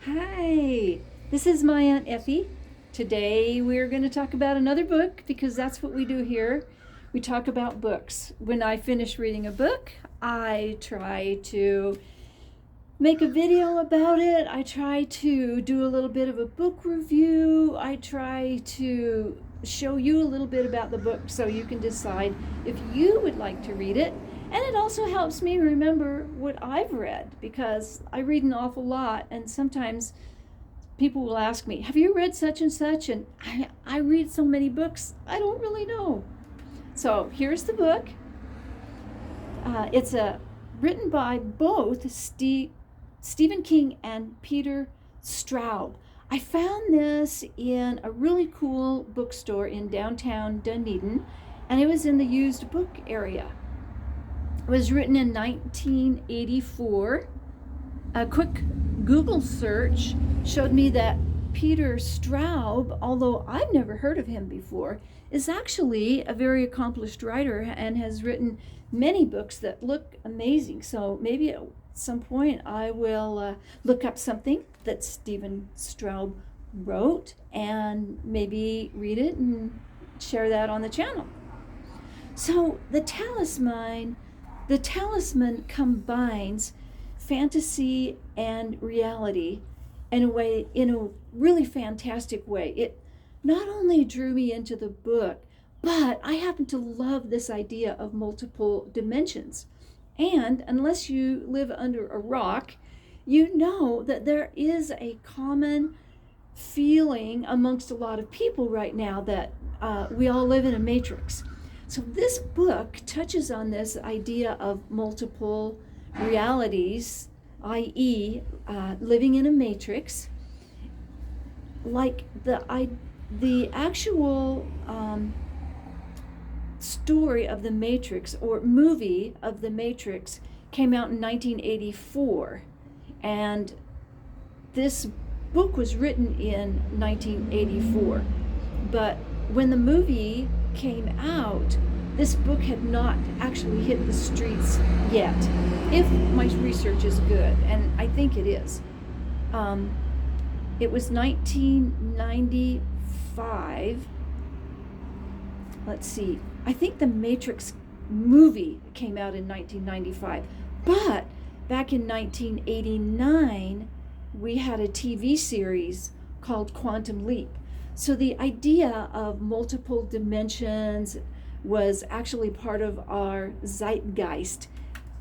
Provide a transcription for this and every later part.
Hi, this is my Aunt Effie. Today we're going to talk about another book because that's what we do here. We talk about books. When I finish reading a book, I try to make a video about it. I try to do a little bit of a book review. I try to show you a little bit about the book so you can decide if you would like to read it. And it also helps me remember what I've read because I read an awful lot, and sometimes people will ask me, have you read such and such? And I read so many books, I don't really know. So here's the book. It's written by both Stephen King and Peter Straub. I found this in a really cool bookstore in downtown Dunedin, and it was in the used book area. It was written in 1984. A quick Google search showed me that Peter Straub, although I've never heard of him before, is actually a very accomplished writer and has written many books that look amazing. So maybe at some point I will look up something that Stephen Straub wrote and maybe read it and share that on the channel. So the Talisman combines fantasy and reality in a really fantastic way. It not only drew me into the book, but I happen to love this idea of multiple dimensions. And unless you live under a rock, you know that there is a common feeling amongst a lot of people right now that we all live in a matrix. So this book touches on this idea of multiple realities, i.e., living in a matrix. Like the actual story of the Matrix, or movie of the Matrix, came out in 1984, and this book was written in 1984. But when the movie came out, this book had not actually hit the streets yet, if my research is good, and I think it is. It was 1995. Let's see, I think the Matrix movie came out in 1995, but back in 1989 we had a TV series called Quantum Leap. So the idea of multiple dimensions was actually part of our zeitgeist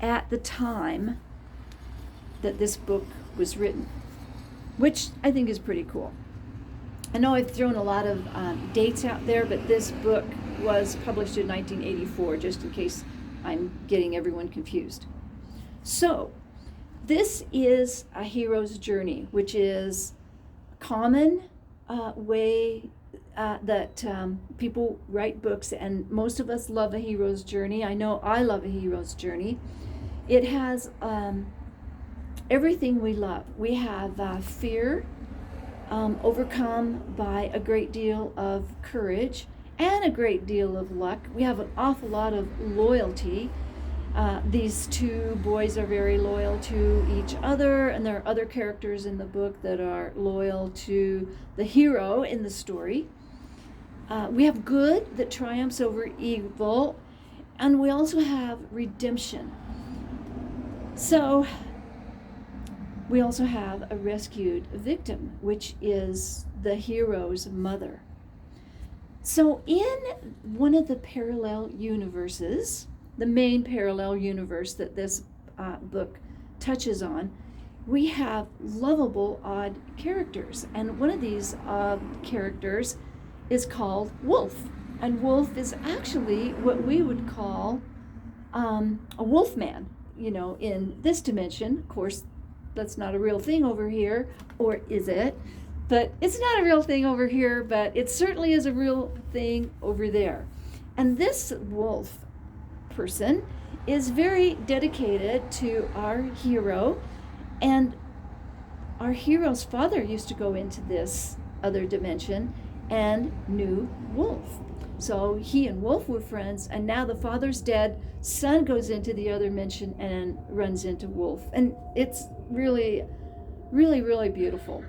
at the time that this book was written, which I think is pretty cool. I know I've thrown a lot of dates out there, but this book was published in 1984, just in case I'm getting everyone confused. So this is a hero's journey, which is a common way that people write books, and most of us love a hero's journey. I know I love a hero's journey. It has everything we love. We have fear, overcome by a great deal of courage and a great deal of luck. We have an awful lot of loyalty. These two boys are very loyal to each other, and there are other characters in the book that are loyal to the hero in the story. We have good that triumphs over evil, and we also have redemption. So we also have a rescued victim, which is the hero's mother. So in one of the parallel universes, the main parallel universe that this book touches on, we have lovable odd characters. And one of these characters is called Wolf. And Wolf is actually what we would call a wolf man, in this dimension. Of course, that's not a real thing over here, or is it? But it's not a real thing over here, but it certainly is a real thing over there. And this wolf person is very dedicated to our hero, and our hero's father used to go into this other dimension and knew Wolf. So he and Wolf were friends, and now the father's dead, son goes into the other dimension and runs into Wolf. And it's really Really, really beautiful.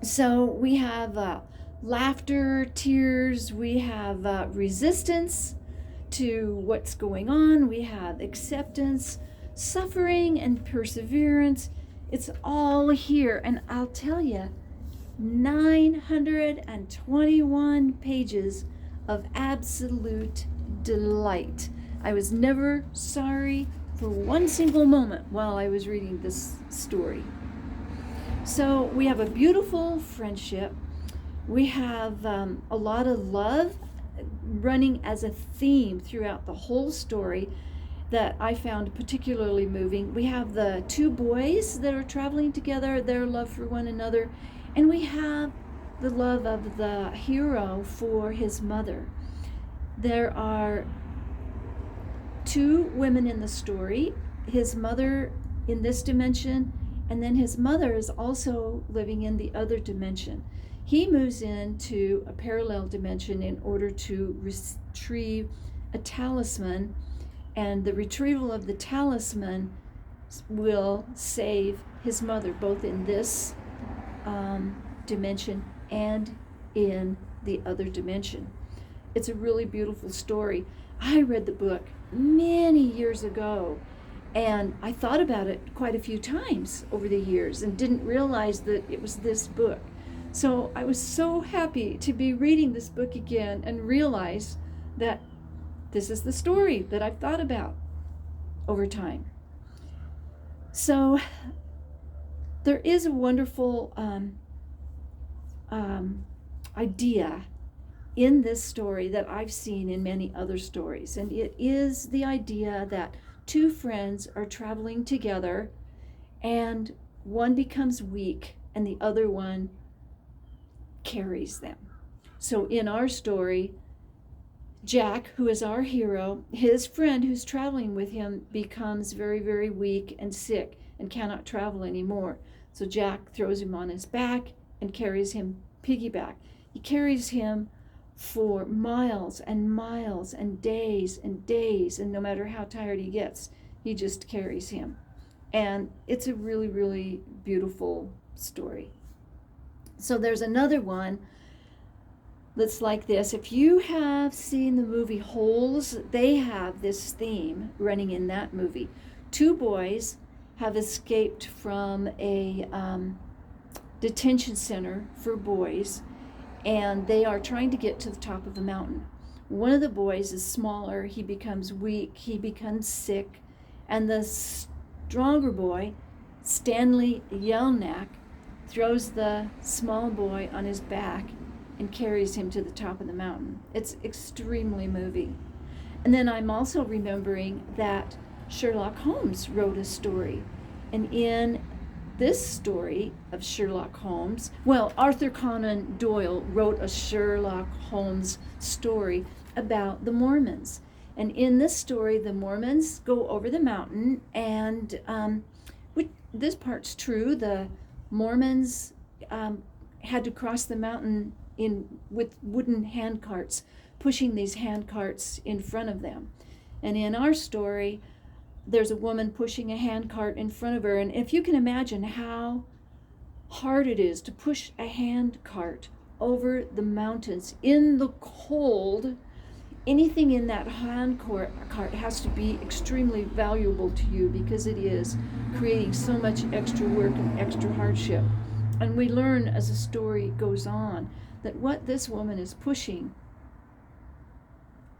So we have laughter, tears, we have resistance to what's going on, we have acceptance, suffering, and perseverance. It's all here. And I'll tell you, 921 pages of absolute delight. I was never sorry for one single moment while I was reading this story. So we have a beautiful friendship. We have a lot of love running as a theme throughout the whole story that I found particularly moving. We have the two boys that are traveling together, their love for one another, and we have the love of the hero for his mother. There are two women in the story, his mother in this dimension, and then his mother is also living in the other dimension. He moves into a parallel dimension in order to retrieve a talisman, and the retrieval of the talisman will save his mother, both in this dimension and in the other dimension. It's a really beautiful story. I read the book many years ago, and I thought about it quite a few times over the years and didn't realize that it was this book. So I was so happy to be reading this book again and realize that this is the story that I've thought about over time. So there is a wonderful idea in this story that I've seen in many other stories, and it is the idea that two friends are traveling together and one becomes weak and the other one carries them. So in our story, Jack, who is our hero, his friend who's traveling with him becomes very, very weak and sick and cannot travel anymore. So Jack throws him on his back and carries him piggyback. He carries him for miles and miles and days, and no matter how tired he gets, he just carries him. And it's a really, really beautiful story. So there's another one that's like this. If you have seen the movie Holes, they have this theme running in that movie. Two boys have escaped from a detention center for boys, and they are trying to get to the top of the mountain. One of the boys is smaller, he becomes weak, he becomes sick, and the stronger boy, Stanley Yelnack, throws the small boy on his back and carries him to the top of the mountain. It's extremely moving. And then I'm also remembering that Sherlock Holmes wrote a story, and in this story of Sherlock Holmes, well, Arthur Conan Doyle wrote a Sherlock Holmes story about the Mormons. And in this story, the Mormons go over the mountain, and this part's true. The Mormons had to cross the mountain with wooden hand carts, pushing these hand carts in front of them. And in our story, there's a woman pushing a hand cart in front of her. And if you can imagine how hard it is to push a hand cart over the mountains in the cold, anything in that hand cart has to be extremely valuable to you, because it is creating so much extra work and extra hardship. And we learn as the story goes on that what this woman is pushing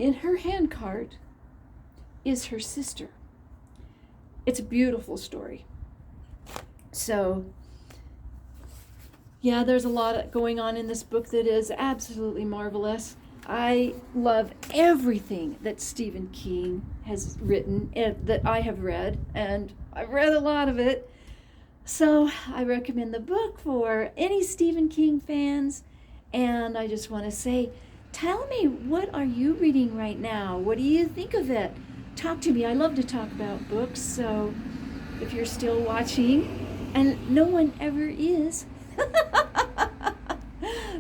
in her hand cart is her sister. It's a beautiful story. So, yeah, there's a lot going on in this book that is absolutely marvelous. I love everything that Stephen King has written, that I have read, and I've read a lot of it. So I recommend the book for any Stephen King fans. And I just want to say, tell me, what are you reading right now? What do you think of it? Talk to me. I love to talk about books. So if you're still watching, and no one ever is,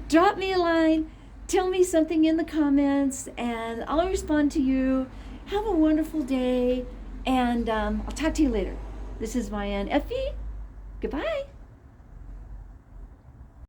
drop me a line. Tell me something in the comments, and I'll respond to you. Have a wonderful day, and I'll talk to you later. This is my Aunt Effie. Goodbye.